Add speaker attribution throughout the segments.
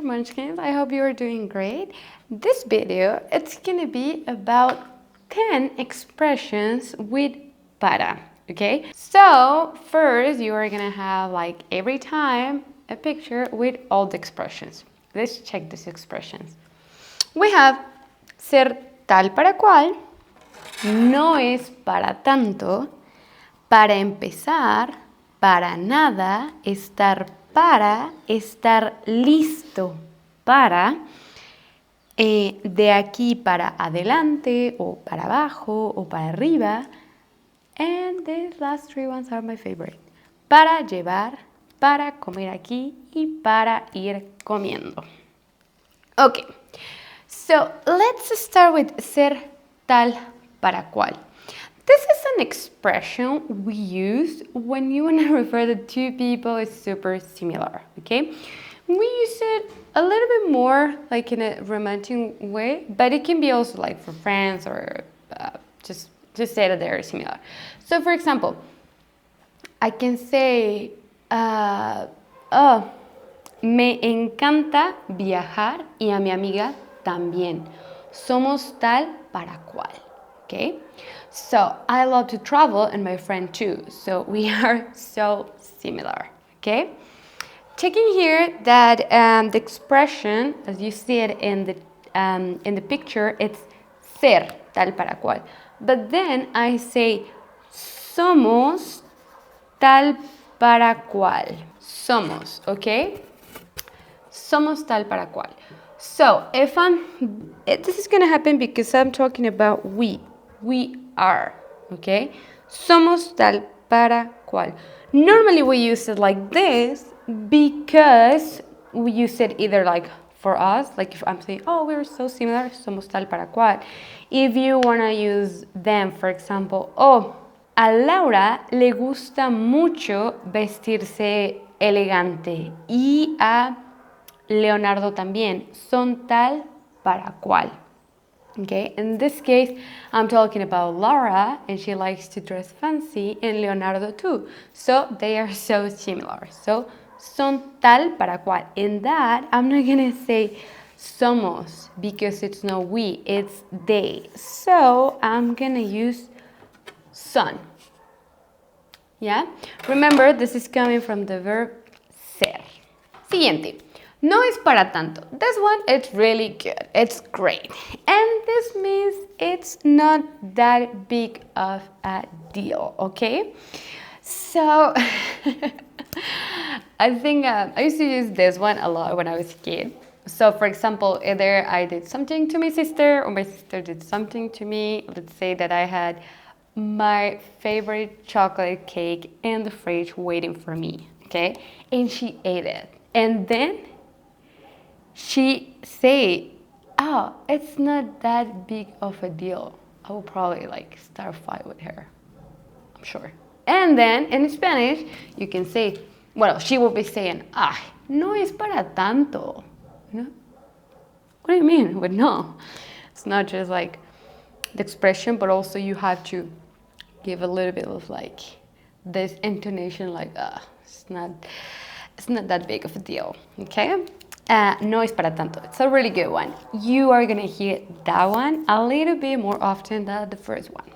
Speaker 1: Munchkins. I hope you are doing great. This video, it's gonna be about 10 expressions with para, okay? So first, you are gonna have like every time a picture with all the expressions. Let's check these expressions. We have ser tal para cual, no es para tanto, para empezar, para nada, estar listo para, de aquí para adelante o para abajo o para arriba. And these last three ones are my favorite. Para llevar, para comer aquí y para ir comiendo. Okay, so let's start with ser tal para cual. This is an expression we use when you want to refer to two people is super similar, okay? We use it a little bit more like in a romantic way, but it can be also like for friends or just say that they're similar. So for example, I can say, me encanta viajar y a mi amiga también. Somos tal para cual, okay? So I love to travel and my friend too. So we are so similar, okay? Checking here that the expression, as you see it in the picture, it's ser tal para cual. But then I say somos tal para cual. Somos, okay? Somos tal para cual. So if this is gonna happen because I'm talking about we are, okay? Somos tal para cual. Normally we use it like this because we use it either like for us, like if I'm saying, oh, we're so similar, somos tal para cual. If you wanna use them, for example, oh, a Laura le gusta mucho vestirse elegante y a Leonardo también, son tal para cual. Okay, in this case, I'm talking about Laura and she likes to dress fancy and Leonardo too. So they are so similar. So son tal para cual. In that, I'm not gonna say somos because it's not we, it's they. So I'm gonna use son. Yeah? Remember, this is coming from the verb ser. Siguiente. No es para tanto. This one, it's really good. It's great. And this means it's not that big of a deal, okay? So, I think I used to use this one a lot when I was a kid. So, for example, either I did something to my sister or my sister did something to me. Let's say that I had my favorite chocolate cake in the fridge waiting for me, okay? And she ate it. And then she say, oh, it's not that big of a deal. I will probably like start a fight with her, I'm sure. And then in Spanish, you can say, well, she will be saying, ah, no es para tanto. You know? What do you mean? But no, it's not just like the expression, but also you have to give a little bit of like this intonation, like, it's not that big of a deal, okay? No es para tanto. It's a really good one. You are gonna hear that one a little bit more often than the first one.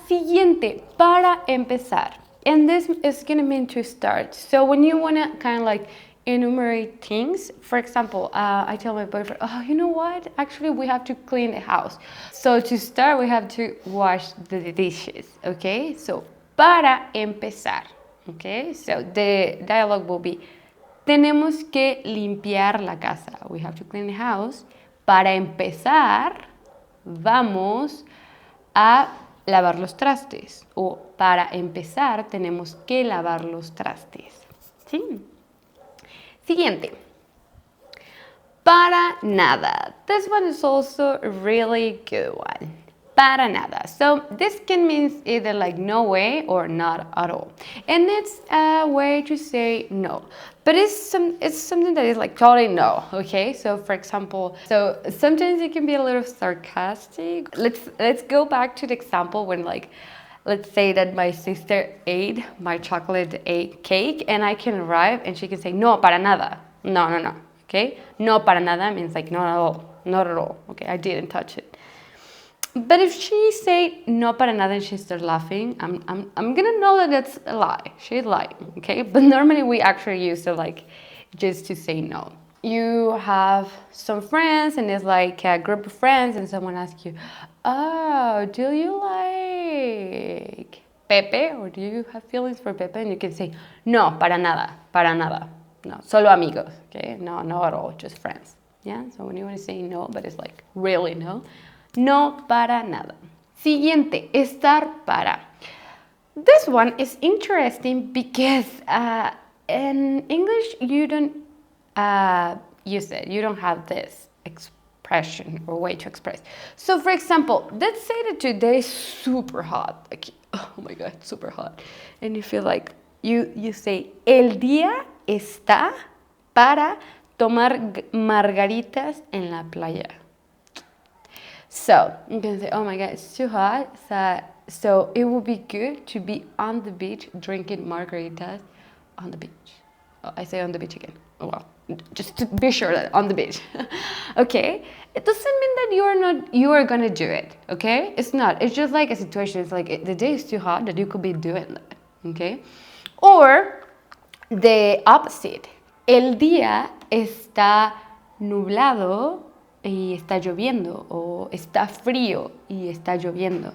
Speaker 1: Siguiente, para empezar. And this is gonna mean to start. So when you wanna kind of like enumerate things, for example, I tell my boyfriend, oh, you know what? Actually, we have to clean the house. So to start, we have to wash the dishes, okay? So para empezar, okay? So the dialogue will be, tenemos que limpiar la casa. We have to clean the house. Para empezar, vamos a lavar los trastes. O para empezar, tenemos que lavar los trastes. ¿Sí? Siguiente. Para nada. This one is also a really good one. Para nada. So this can mean either like no way or not at all. And it's a way to say no. But it's something that is like totally no, okay? So for example, so sometimes it can be a little sarcastic. Let's go back to the example when like, let's say that my sister ate my chocolate cake and I can arrive and she can say, no, para nada. No, no, no. Okay? No para nada means like not at all. Not at all. Okay, I didn't touch it. But if she say no para nada and she starts laughing, I'm gonna know that that's a lie. She's lying, okay? But normally we actually use it like just to say no. You have some friends and it's like a group of friends and someone asks you, oh, do you like Pepe or do you have feelings for Pepe? And you can say, no, para nada. No, solo amigos, okay? No, no at all, just friends. Yeah, so when you want to say no, but it's like really no. No para nada. Siguiente, estar para. This one is interesting because in English you don't use it. You don't have this expression or way to express. So for example, let's say that today is super hot. Like, oh my God, super hot. And you feel like you say, el día está para tomar margaritas en la playa. So you can say, oh my God, it's too hot. So it would be good to be on the beach drinking margaritas on the beach. Oh, I say on the beach again. Oh, well, just to be sure that on the beach. Okay? It doesn't mean that you are gonna do it. Okay? It's not. It's just like a situation. It's like the day is too hot that you could be doing that. Okay? Or the opposite. El día está nublado y está lloviendo, o está frío y está lloviendo.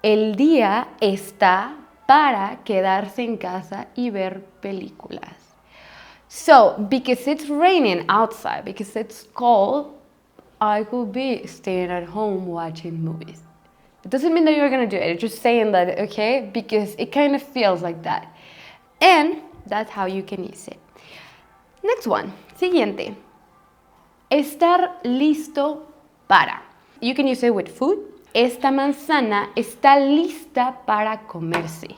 Speaker 1: El día está para quedarse en casa y ver películas. So, because it's raining outside, because it's cold, I could be staying at home watching movies. It doesn't mean that you're gonna do it. It's just saying that, okay? Because it kind of feels like that. And that's how you can use it. Next one. Siguiente. Estar listo para. You can use it with food. Esta manzana está lista para comerse.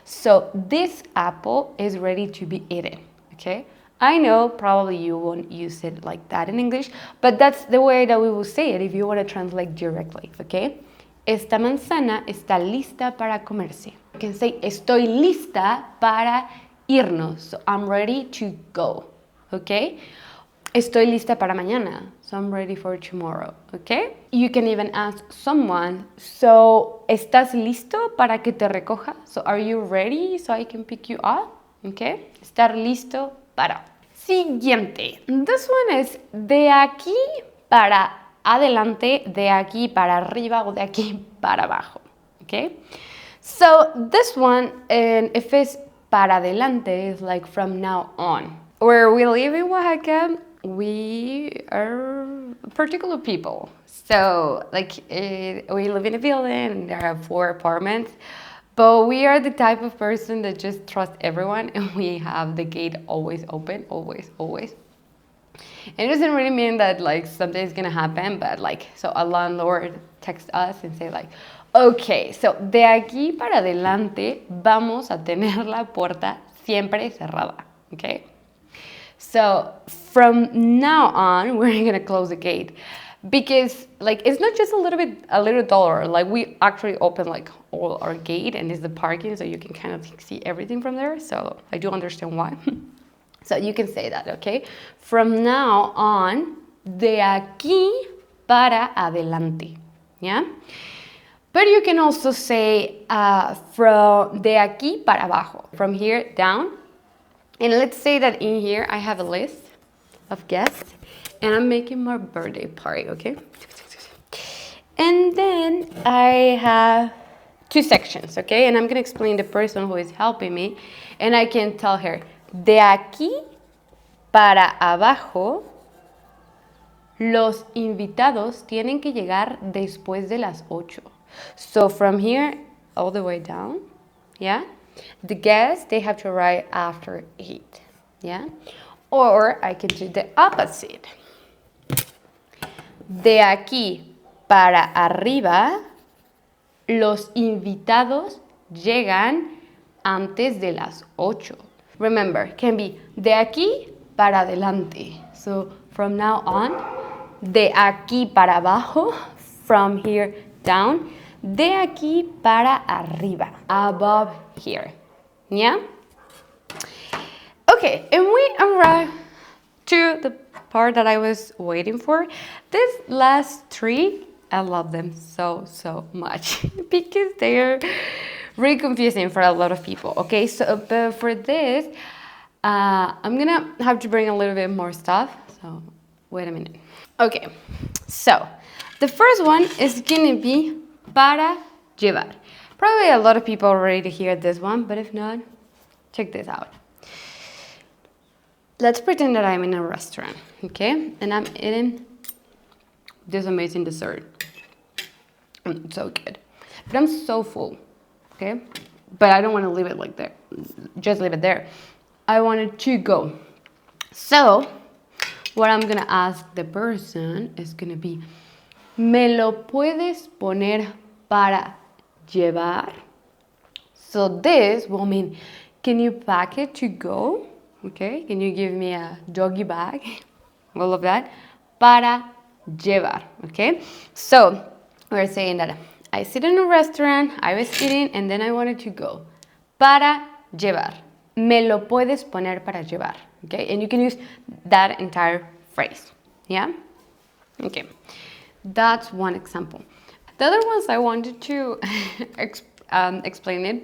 Speaker 1: So this apple is ready to be eaten. Okay? I know probably you won't use it like that in English, but that's the way that we will say it if you want to translate directly. Okay? Esta manzana está lista para comerse. You can say estoy lista para irnos. So I'm ready to go. Okay? Estoy lista para mañana, so I'm ready for tomorrow, okay? You can even ask someone, so, ¿estás listo para que te recoja? So, are you ready so I can pick you up? Okay? Estar listo para. Siguiente. This one is de aquí para adelante, de aquí para arriba o de aquí para abajo, okay? So, this one, if it's para adelante, is like from now on. Where we live in Oaxaca, we are particular people. So, like, we live in a building and there are 4 apartments. But we are the type of person that just trust everyone and we have the gate always open, always. And it doesn't really mean that, like, something is gonna happen, but, like, so a landlord texts us and say, like, okay, so de aquí para adelante vamos a tener la puerta siempre cerrada, okay? So from now on, we're gonna close the gate because, like, it's not just a little dollar. Like, we actually open like all our gate and it's the parking, so you can kind of see everything from there. So I do understand why. So you can say that, okay? From now on, de aquí para adelante, yeah? But you can also say from de aquí para abajo, from here down. And let's say that in here I have a list of guests and I'm making my birthday party, okay? And then I have 2 sections, okay? And I'm gonna explain the person who is helping me and I can tell her, de aquí para abajo, los invitados tienen que llegar después de las 8. So from here all the way down, yeah? The guests, they have to arrive after 8, yeah? Or I can do the opposite. De aquí para arriba, los invitados llegan antes de las 8. Remember, can be de aquí para adelante. So from now on, de aquí para abajo, from here down, de aquí para arriba, above here, yeah? Okay, and we arrive part that I was waiting for. These last three, I love them so much because they're really confusing for a lot of people. Okay, so but for this, I'm gonna have to bring a little bit more stuff. So wait a minute. Okay, so the first one is gonna be para llevar. Probably a lot of people already hear this one, but if not, check this out. Let's pretend that I'm in a restaurant, okay? And I'm eating this amazing dessert. It's so good. But I'm so full, okay? But I don't want to leave it like that. Just leave it there. I want it to go. So, what I'm going to ask the person is going to be, ¿me lo puedes poner para llevar? So this will mean, can you pack it to go? Okay, can you give me a doggy bag? All of that. Para llevar, okay? So, we're saying that I sit in a restaurant, I was eating, and then I wanted to go. Para llevar. Me lo puedes poner para llevar, okay? And you can use that entire phrase, yeah? Okay, that's one example. The other ones I wanted to explain it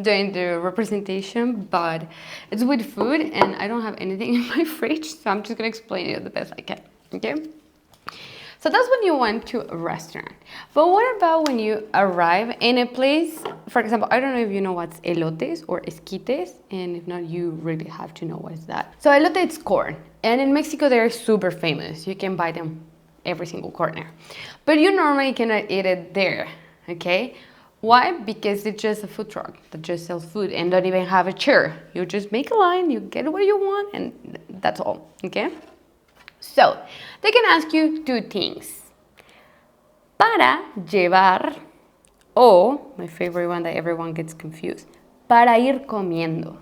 Speaker 1: during the representation, but it's with food and I don't have anything in my fridge, so I'm just gonna explain it the best I can, okay? So that's when you went to a restaurant. But what about when you arrive in a place, for example, I don't know if you know what's elotes or esquites, and if not, you really have to know what is that. So elote, it's corn, and in Mexico, they're super famous. You can buy them every single corner. But you normally cannot eat it there, okay? Why? Because it's just a food truck that just sells food and don't even have a chair. You just make a line, you get what you want, and that's all, okay? So, they can ask you two things. Para llevar, o, my favorite one that everyone gets confused, para ir comiendo.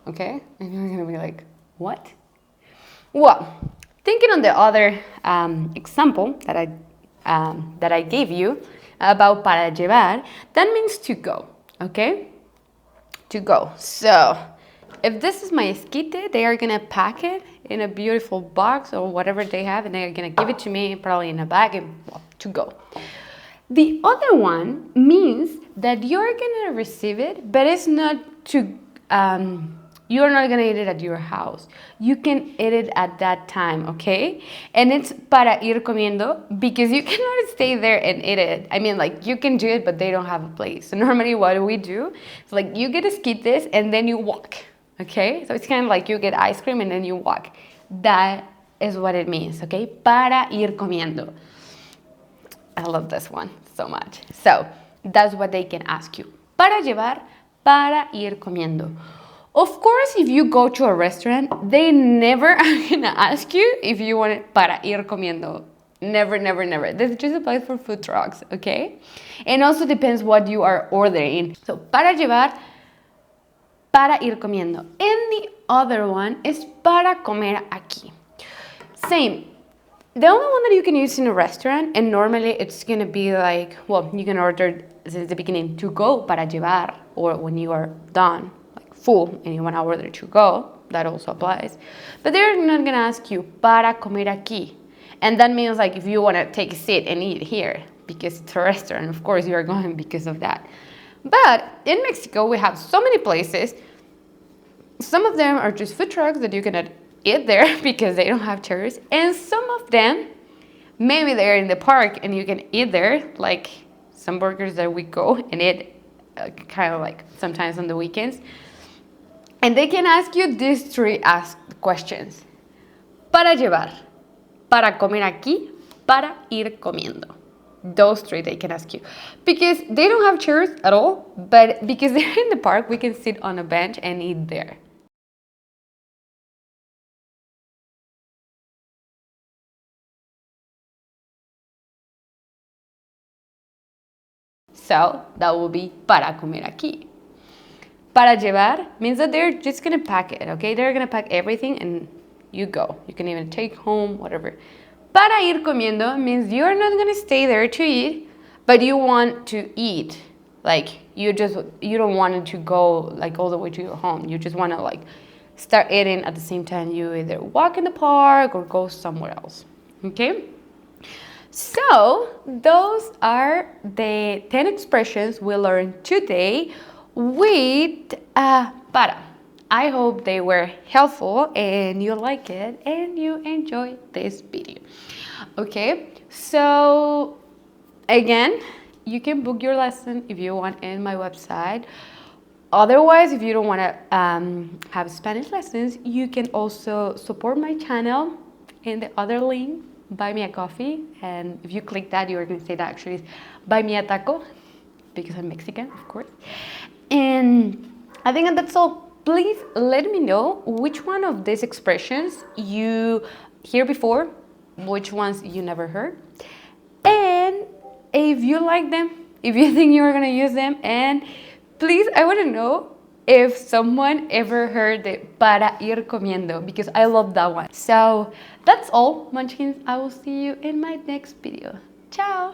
Speaker 1: Okay? And you're gonna be like, what? Well, thinking on the other example that I gave you about para llevar, that means to go, okay? To go. So, if this is my esquite, they are gonna pack it in a beautiful box or whatever they have, and they're gonna give it to me probably in a bag and to go. The other one means that you're gonna receive it, but it's not to, you're not gonna eat it at your house. You can eat it at that time, okay? And it's para ir comiendo because you cannot stay there and eat it. I mean, like, you can do it, but they don't have a place. So normally what we do is like you get esquites and then you walk, okay? So it's kind of like you get ice cream and then you walk. That is what it means, okay? Para ir comiendo. I love this one so much. So that's what they can ask you. Para llevar, para ir comiendo. Of course, if you go to a restaurant, they never are gonna ask you if you want it para ir comiendo. Never, never, never. This just applies for food trucks, okay? And also depends what you are ordering. So, para llevar, para ir comiendo. And the other one is para comer aquí. Same. The only one that you can use in a restaurant, and normally it's gonna be like, well, you can order since the beginning to go para llevar, or when you are done, like full, and you wanna order to go, that also applies. But they're not gonna ask you para comer aquí. And that means like if you wanna take a seat and eat here, because it's a restaurant, of course you are going because of that. But in Mexico, we have so many places. Some of them are just food trucks that you cannot eat there because they don't have chairs. And some of them, maybe they're in the park and you can eat there, like some burgers that we go and eat kind of like sometimes on the weekends. And they can ask you these three questions. Para llevar, para comer aquí, para ir comiendo. Those three they can ask you. Because they don't have chairs at all, but because they're in the park, we can sit on a bench and eat there. So that will be para comer aquí. Para llevar means that they're just gonna pack it, okay? They're gonna pack everything and you go. You can even take home, whatever. Para ir comiendo means you're not gonna stay there to eat, but you want to eat. Like you don't want it to go like all the way to your home. You just wanna like start eating at the same time you either walk in the park or go somewhere else. Okay? So, those are the 10 expressions we learned today with para. I hope they were helpful and you like it and you enjoyed this video. Okay, so again, you can book your lesson if you want in my website. Otherwise, if you don't want to have Spanish lessons, you can also support my channel in the other link, buy me a coffee. And if you click that, you're going to say that actually is buy me a taco, because I'm Mexican, of course. And I think that's all. Please let me know which one of these expressions you hear before, which ones you never heard. And if you like them, if you think you're going to use them, and please, I want to know if someone ever heard the para ir comiendo, because I love that one. So that's all, Munchkins. I will see you in my next video. Ciao!